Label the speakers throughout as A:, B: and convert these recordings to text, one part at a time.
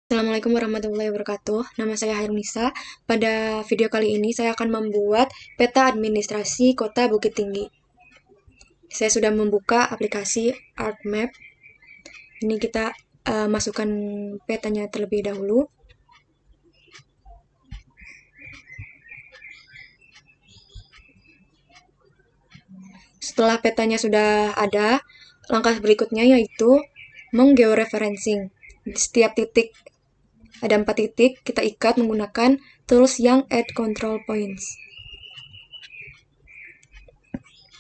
A: Assalamualaikum warahmatullahi wabarakatuh. Nama saya Hairunisa. Pada video kali ini saya akan membuat peta administrasi Kota Bukit Tinggi. Saya sudah membuka aplikasi ArcMap. Ini kita masukkan petanya terlebih dahulu. Setelah petanya sudah ada, langkah berikutnya yaitu menggeoreferencing. Di setiap titik ada 4 titik, kita ikat menggunakan tools yang add control points.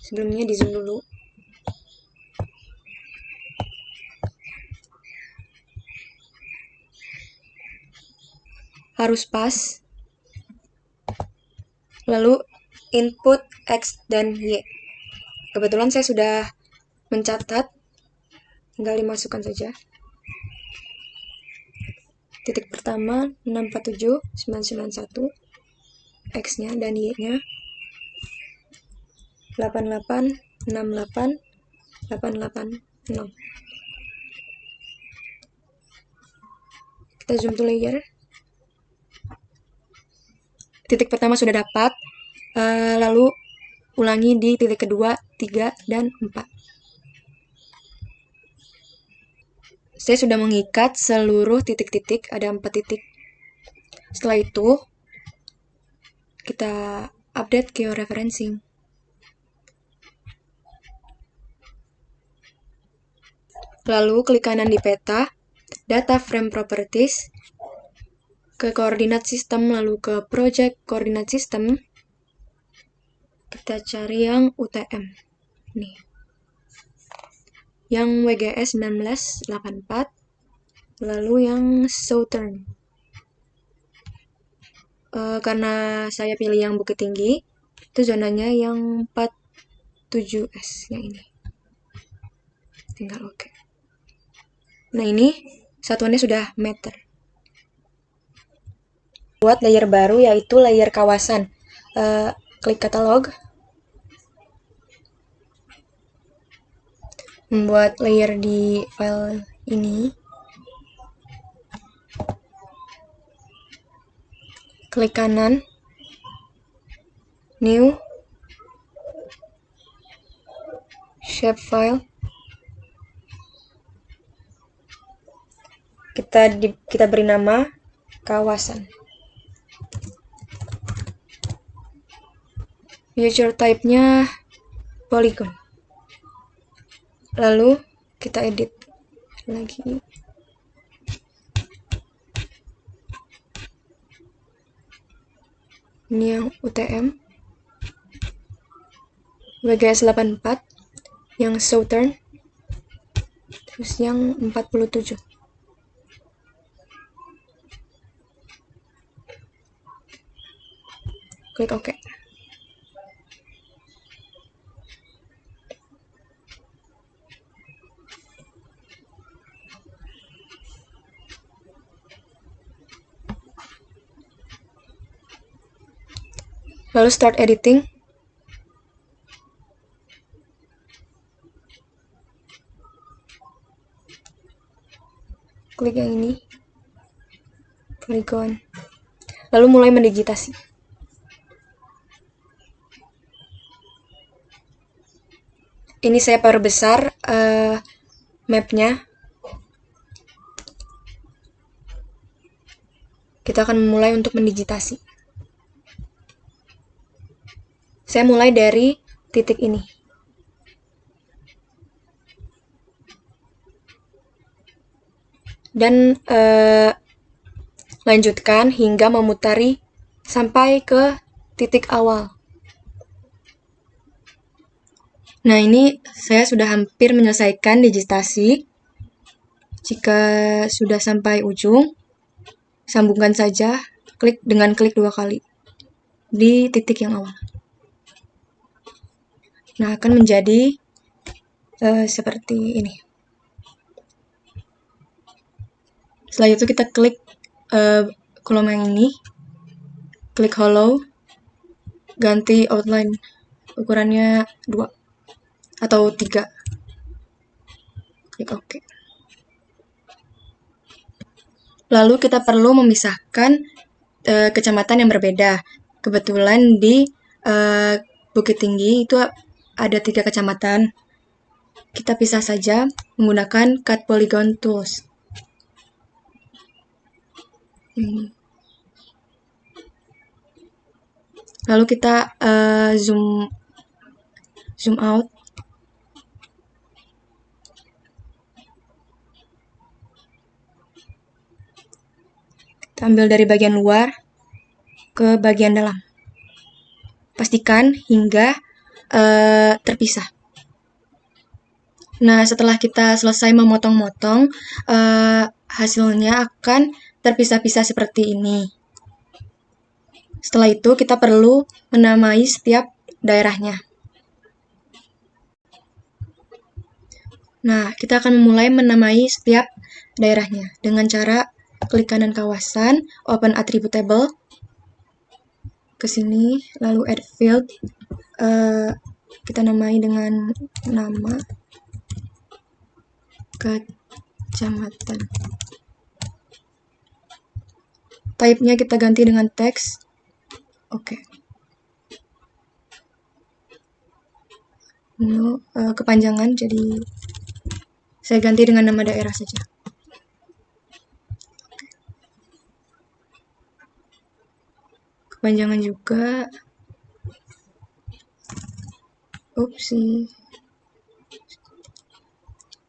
A: Sebelumnya di zoom dulu. Harus pas. Lalu input X dan Y. Kebetulan saya sudah mencatat, tinggal dimasukkan saja. Titik pertama 647,991, X-nya dan Y-nya 8868,880. Kita zoom to layer. Titik pertama sudah dapat, lalu ulangi di titik kedua, 3, dan 4. Saya sudah mengikat seluruh titik-titik, ada 4 titik. Setelah itu, kita update georeferencing. Lalu klik kanan di peta, data frame properties, ke koordinat sistem, lalu ke project koordinat sistem. Kita cari yang UTM. Nih. Yang WGS 1984, lalu yang Southern. Karena saya pilih yang Bukit Tinggi, itu zonanya yang 47S, yang ini. Tinggal oke. Nah, ini satuannya sudah meter. Buat layer baru yaitu layer kawasan. Klik katalog. Membuat layer di file ini. Klik kanan. New. Shapefile. Kita beri nama kawasan. Feature type-nya polygon. Lalu kita edit lagi. Ini yang UTM. WGS 84, yang Southern, terus yang 47. Klik OK. Lalu start editing. Klik yang ini, polygon. Lalu mulai mendigitasi. Ini saya perbesar mapnya. Kita akan mulai untuk mendigitasi. Saya mulai dari titik ini. Dan lanjutkan hingga memutari sampai ke titik awal. Nah, ini saya sudah hampir menyelesaikan digitasi. Jika sudah sampai ujung, sambungkan saja klik 2 kali di titik yang awal. Nah, akan menjadi seperti ini. Setelah itu kita klik kolom yang ini, klik hollow, ganti outline, ukurannya 2 atau 3. Klik OK. Lalu kita perlu memisahkan kecamatan yang berbeda. Kebetulan di Bukit Tinggi itu ada 3 kecamatan. Kita pisah saja menggunakan Cut Polygon Tools. Lalu kita zoom out. Kita ambil dari bagian luar ke bagian dalam. Pastikan hingga terpisah. Nah, setelah kita selesai memotong-motong, hasilnya akan terpisah-pisah seperti ini. Setelah itu, kita perlu menamai setiap daerahnya. Nah, kita akan memulai menamai setiap daerahnya dengan cara klik kanan kawasan, open attributable, ke sini, lalu add field, kita namai dengan nama kecamatan. Type-nya kita ganti dengan teks. Oke. Kepanjangan, jadi saya ganti dengan nama daerah saja. Kepanjangan juga. Upsi.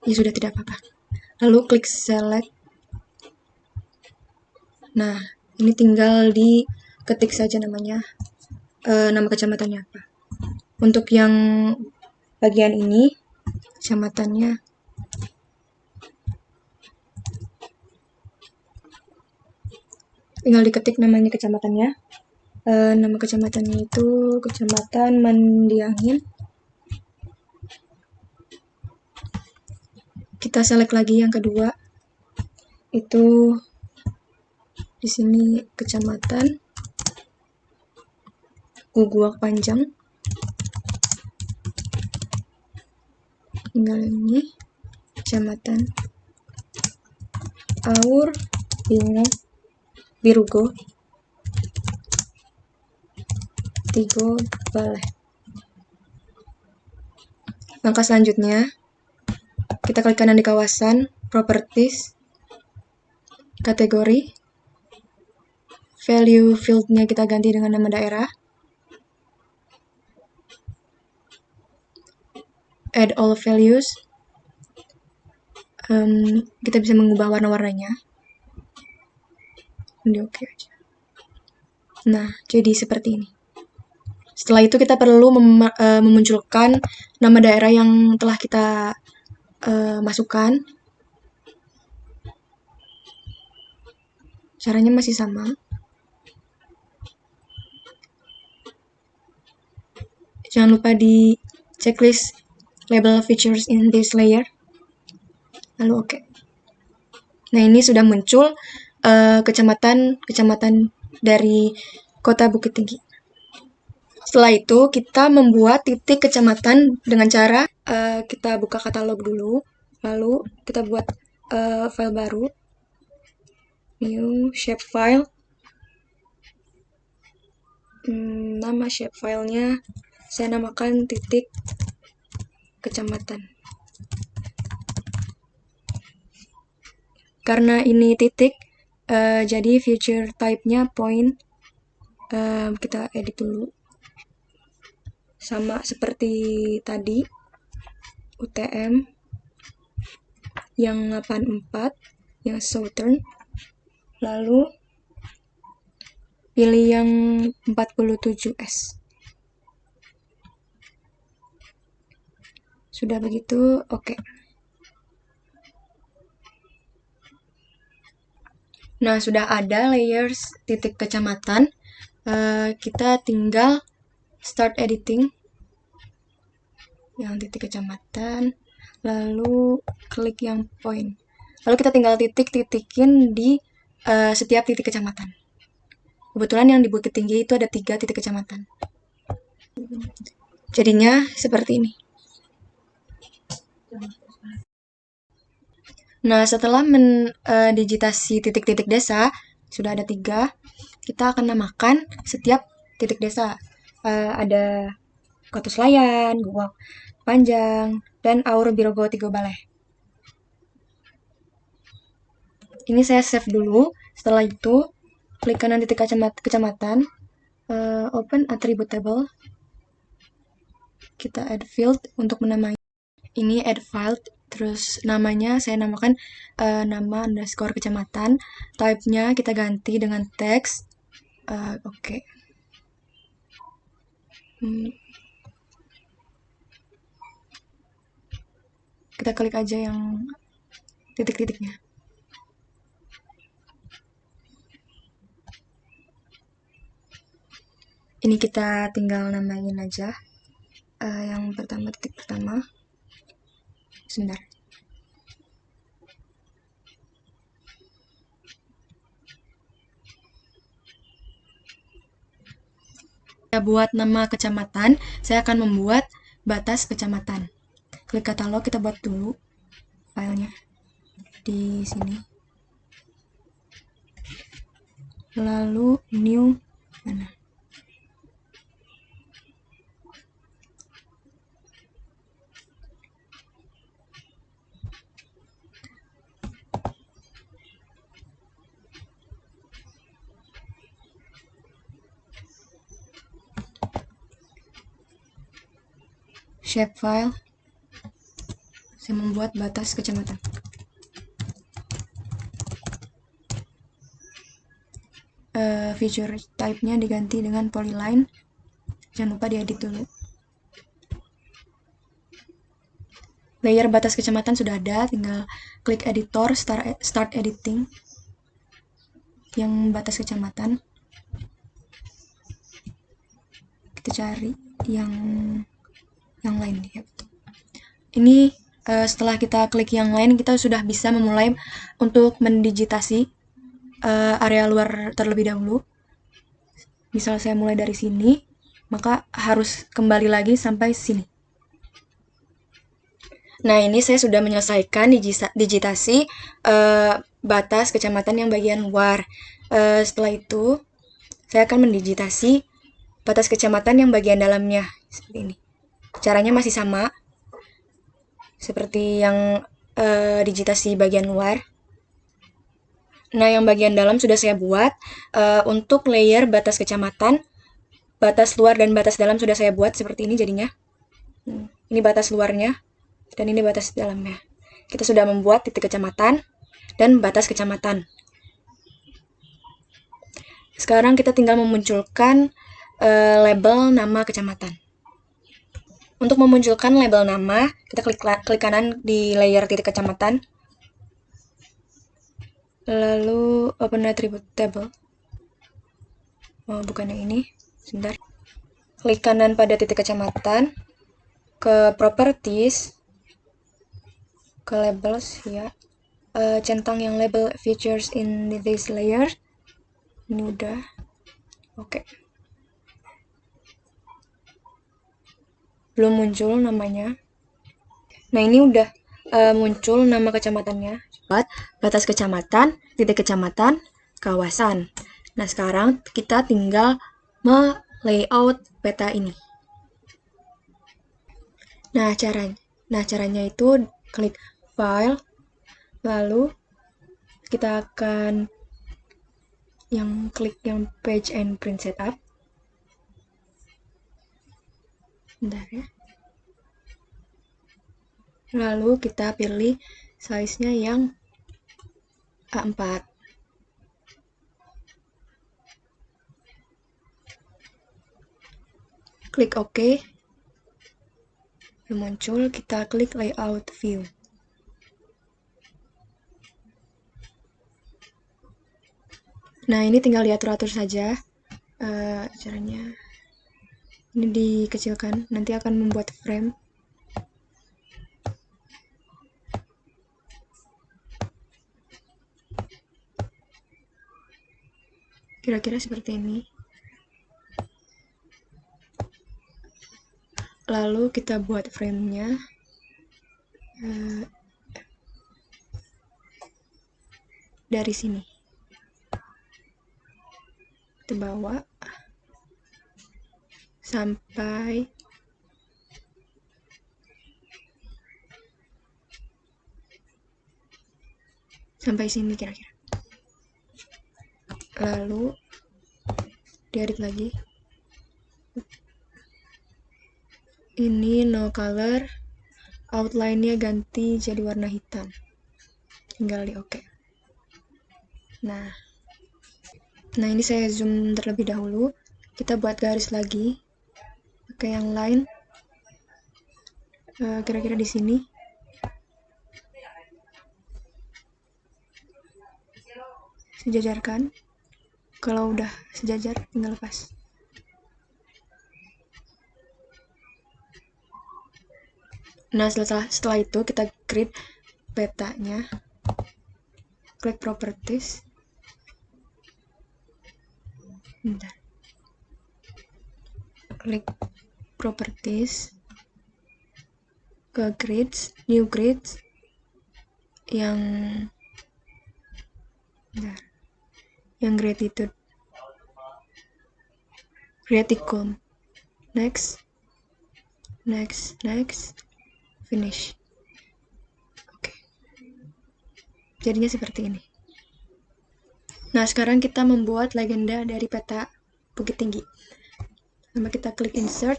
A: Ya sudah, tidak apa-apa. Lalu klik select. Nah, ini tinggal diketik saja namanya, nama kecamatannya apa. Untuk yang bagian ini, kecamatannya tinggal diketik namanya kecamatannya. Nama kecamatannya itu Kecamatan Mandiangin. Kita select lagi yang kedua. Itu di sini Kecamatan Guguak Panjang. Tinggal ini Kecamatan Aur Birugo Tigo Baleh. Langkah selanjutnya, kita klik kanan di kawasan, properties, kategori, value field-nya kita ganti dengan nama daerah, add all values, kita bisa mengubah warna-warnanya. Ini oke aja. Nah, jadi seperti ini. Setelah itu kita perlu memunculkan nama daerah yang telah kita masukkan. Caranya masih sama. Jangan lupa di checklist label features in this layer. Lalu oke. Nah, ini sudah muncul kecamatan dari Kota Bukit Tinggi. Setelah itu, kita membuat titik kecamatan dengan cara kita buka katalog dulu, lalu kita buat file baru, new shapefile. Nama shapefile-nya saya namakan titik kecamatan. Karena ini titik, jadi feature type-nya point. Kita edit dulu. Sama seperti tadi, UTM yang 84, yang southern. Lalu pilih yang 47S. Sudah begitu, oke. Nah, sudah ada layers titik kecamatan. Kita tinggal start editing yang titik kecamatan, lalu klik yang point. Lalu kita tinggal titik-titikin di setiap titik kecamatan. Kebetulan yang di Bukit Tinggi itu ada 3 titik kecamatan. Jadinya seperti ini. Nah, setelah mendigitasi titik-titik desa, sudah ada 3, kita akan namakan setiap titik desa. Ada Kotus Layan, Guak Panjang, dan Aur Birogo Tigo Baleh. Ini saya save dulu. Setelah itu, klik kanan titik kecamatan, open attributable. Kita add field untuk menamai. Ini add file, terus namanya saya namakan nama underscore kecamatan. Type-nya kita ganti dengan teks. Oke. Kita klik aja yang titik-titiknya. Ini kita tinggal namain aja. Yang pertama, titik pertama. Sebentar. Saya buat nama kecamatan, saya akan membuat batas kecamatan. Klik katalog, kita buat dulu filenya di sini. Lalu new mana? Shapefile. Saya membuat batas kecamatan. Feature type-nya diganti dengan polyline. Jangan lupa diedit dulu. Layer batas kecamatan sudah ada, tinggal klik editor, start editing yang batas kecamatan. Kita cari yang lain ya. Ini setelah kita klik yang lain, kita sudah bisa memulai untuk mendigitasi area luar terlebih dahulu. Misal saya mulai dari sini, maka harus kembali lagi sampai sini. Nah, ini saya sudah menyelesaikan digitasi batas kecamatan yang bagian luar. Setelah itu, saya akan mendigitasi batas kecamatan yang bagian dalamnya. Seperti ini. Caranya masih sama, seperti yang digitasi bagian luar. Nah, yang bagian dalam sudah saya buat. Untuk layer batas kecamatan, batas luar dan batas dalam sudah saya buat seperti ini jadinya. Ini batas luarnya, dan ini batas dalamnya. Kita sudah membuat titik kecamatan dan batas kecamatan. Sekarang kita tinggal memunculkan label nama kecamatan. Untuk memunculkan label nama, kita klik kanan di layer titik kecamatan. Lalu open attribute table. Oh, bukan yang ini. Sebentar. Klik kanan pada titik kecamatan, ke properties, ke labels ya. Centang yang label features in this layer. Ini udah. Oke. Belum muncul namanya. Nah, ini udah muncul nama kecamatannya. Batas kecamatan, titik kecamatan, kawasan. Nah, sekarang kita tinggal me-layout peta ini. Nah, caranya itu klik file, lalu kita akan klik yang page and print setup. Bentar ya. Lalu kita pilih size-nya yang A4. Klik OK. Muncul, kita klik layout view. Nah, ini tinggal diatur-atur saja caranya. Ini dikecilkan, nanti akan membuat frame. Kira-kira seperti ini. Lalu kita buat frame-nya. dari sini. Kita bawa sampai sini kira-kira. Lalu diedit lagi. Ini no color, outline-nya ganti jadi warna hitam. Tinggal di oke. Nah ini saya zoom terlebih dahulu. Kita buat garis lagi. Pakai yang lain. Kira-kira di sini. Sejajarkan. Kalau udah sejajar, tinggal lepas. Nah, setelah itu kita create petanya. Klik properties. Bentar. Klik properties. Ke grids, new grids. Yang gratitude. Graticom. Next. Finish. Oke. Jadinya seperti ini. Nah, sekarang kita membuat legenda dari peta Bukit Tinggi. Sama kita klik insert.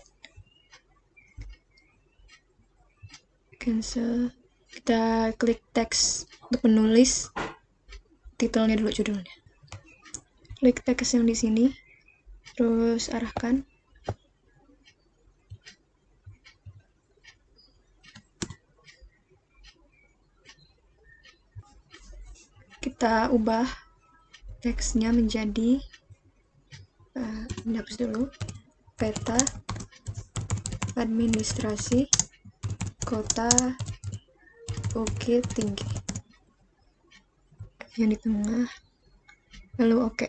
A: Cancel. Kita klik teks untuk menulis. Titelnya dulu, judulnya. Klik teks yang di sini. Terus arahkan. Kita ubah teksnya menjadi hapus dulu, peta administrasi Kota Bukit Tinggi yang di tengah, lalu oke.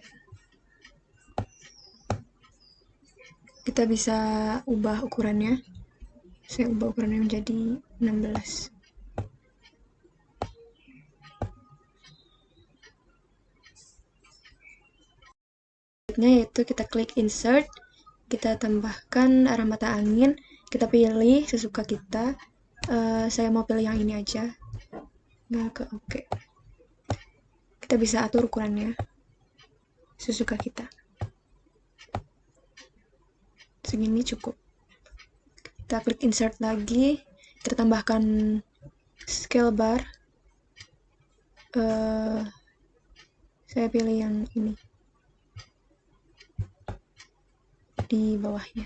A: Kita bisa ubah ukurannya. Saya ubah ukurannya menjadi 16. Yaitu kita klik insert, kita tambahkan arah mata angin, kita pilih sesuka kita. Saya mau pilih yang ini aja. Nah, oke. Kita bisa atur ukurannya sesuka kita. Segini cukup. Kita klik insert lagi, kita tambahkan scale bar. Saya pilih yang ini di bawahnya.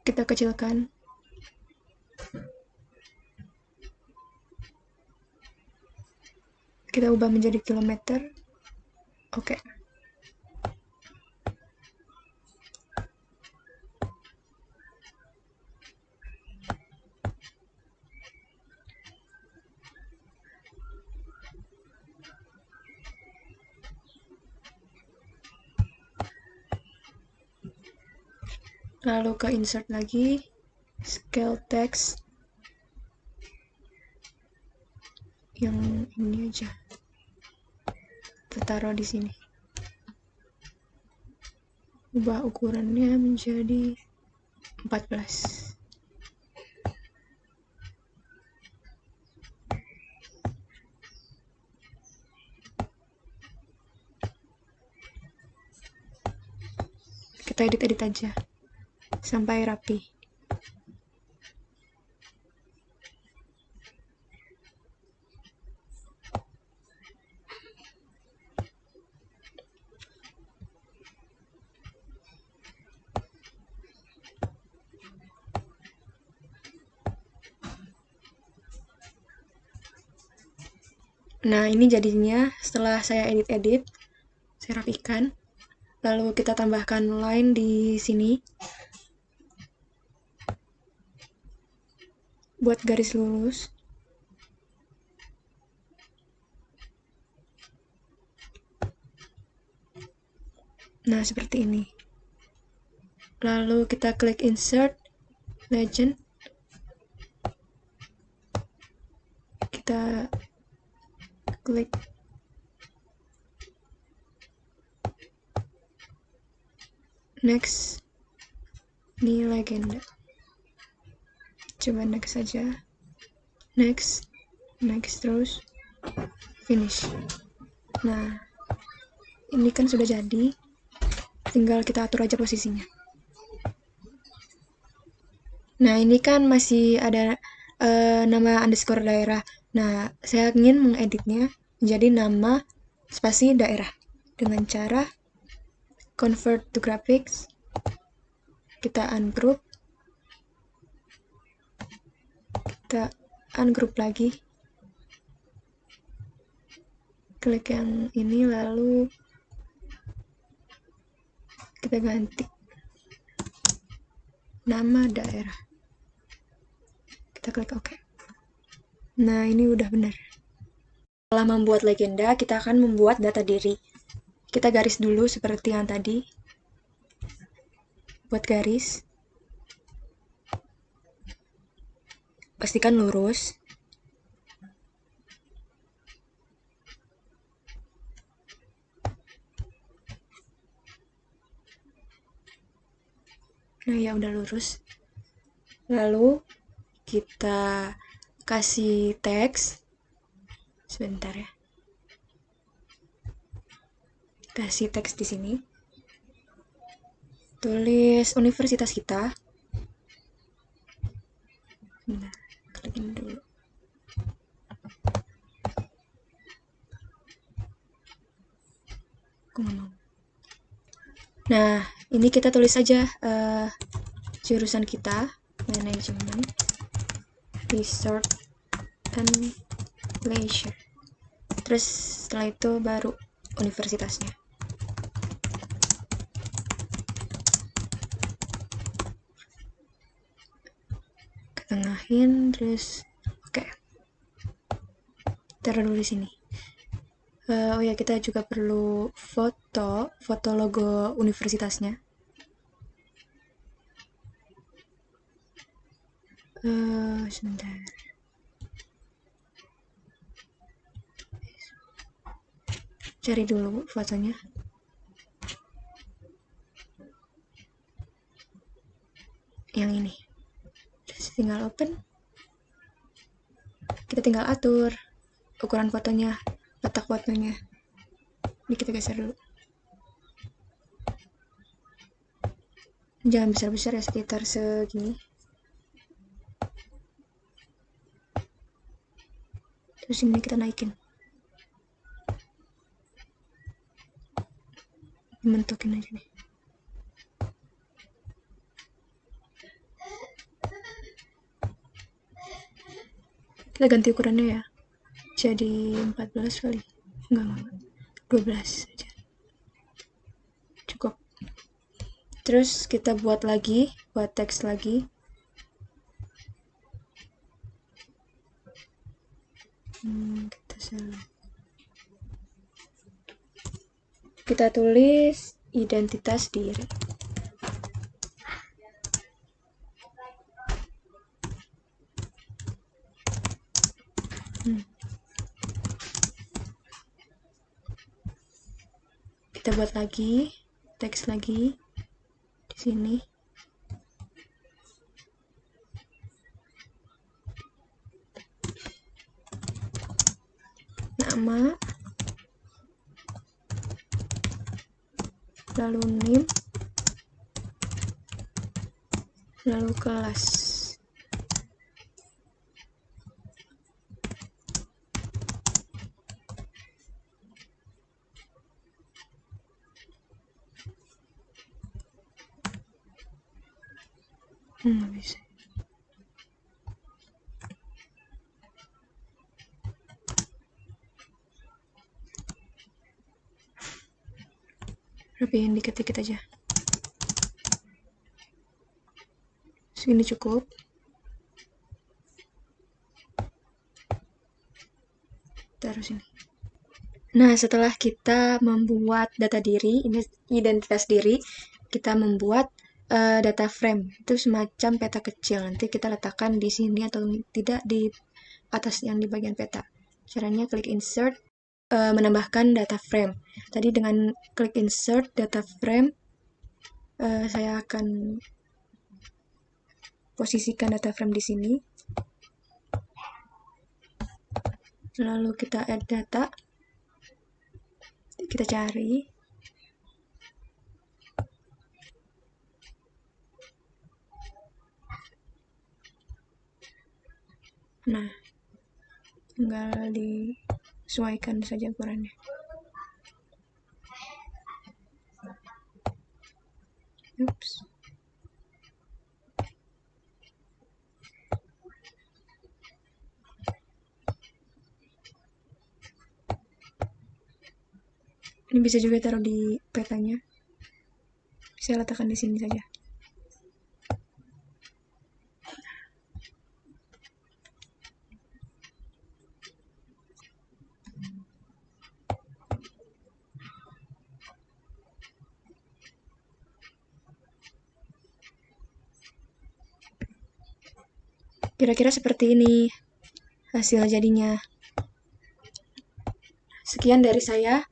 A: Kita kecilkan. Kita ubah menjadi kilometer. Oke. Lalu ke insert lagi, scale text yang ini aja, kita taruh di sini. Ubah ukurannya menjadi 14. Kita edit aja sampai rapi. Nah, ini jadinya setelah saya edit, saya rapikan. Lalu kita tambahkan line di sini. Buat garis lurus. Nah, seperti ini. Lalu kita klik insert, legend. kita klik next. Ini legenda, coba next saja, next terus finish. Nah, ini kan sudah jadi, tinggal kita atur aja posisinya. Nah, ini kan masih ada nama underscore daerah. Nah, saya ingin mengeditnya menjadi nama spasi daerah dengan cara convert to graphics. Kita ungroup, lagi, klik yang ini, lalu kita ganti nama daerah, kita klik OK. Nah, ini udah benar. Setelah membuat legenda, kita akan membuat data diri. Kita garis dulu seperti yang tadi, buat garis, pastikan lurus. Nah, ya udah lurus. Lalu kita kasih teks. Sebentar ya. Kasih teks di sini. Tulis universitas kita. Nah, klikin dulu. Aku nggak mau. Nah, ini kita tulis saja jurusan kita, manajemen, resort, and leisure. Terus setelah itu baru universitasnya. Ketengahin, terus oke. Taruh dulu di sini. Oh ya, kita juga perlu foto logo universitasnya. Sebentar. Cari dulu fotonya. Yang ini. Terus tinggal open. Kita tinggal atur ukuran fotonya, letak fotonya. Ini kita geser dulu. Jangan besar-besar ya, sekitar segini. Terus ini kita naikin. Mentokin aja nih. Kita ganti ukurannya ya. Jadi 14 kali. Enggak. 12 aja. Cukup. Terus kita buat teks lagi. Kita tulis identitas diri. Kita buat lagi teks lagi di sini. Nama, lalu NIM, lalu kelas. Bisa. Rapiin dikit-dikit aja. Segini cukup. Taruh sini. Nah, setelah kita membuat data diri, identitas diri, kita membuat data frame itu semacam peta kecil. Nanti kita letakkan di sini atau tidak di atas yang di bagian peta. Caranya klik insert, menambahkan data frame. Tadi dengan klik insert data frame, saya akan posisikan data frame di sini. Lalu kita add data. Kita cari. Nah, tinggal disesuaikan saja ukurannya. Oops. Ini bisa juga taruh di petanya. Saya letakkan di sini saja. Kira-kira seperti ini hasil jadinya. Sekian dari saya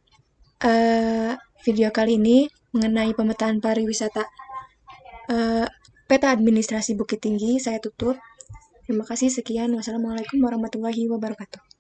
A: video kali ini mengenai pemetaan pariwisata peta administrasi Bukit Tinggi. Saya tutup. Terima kasih, sekian. Wassalamualaikum warahmatullahi wabarakatuh.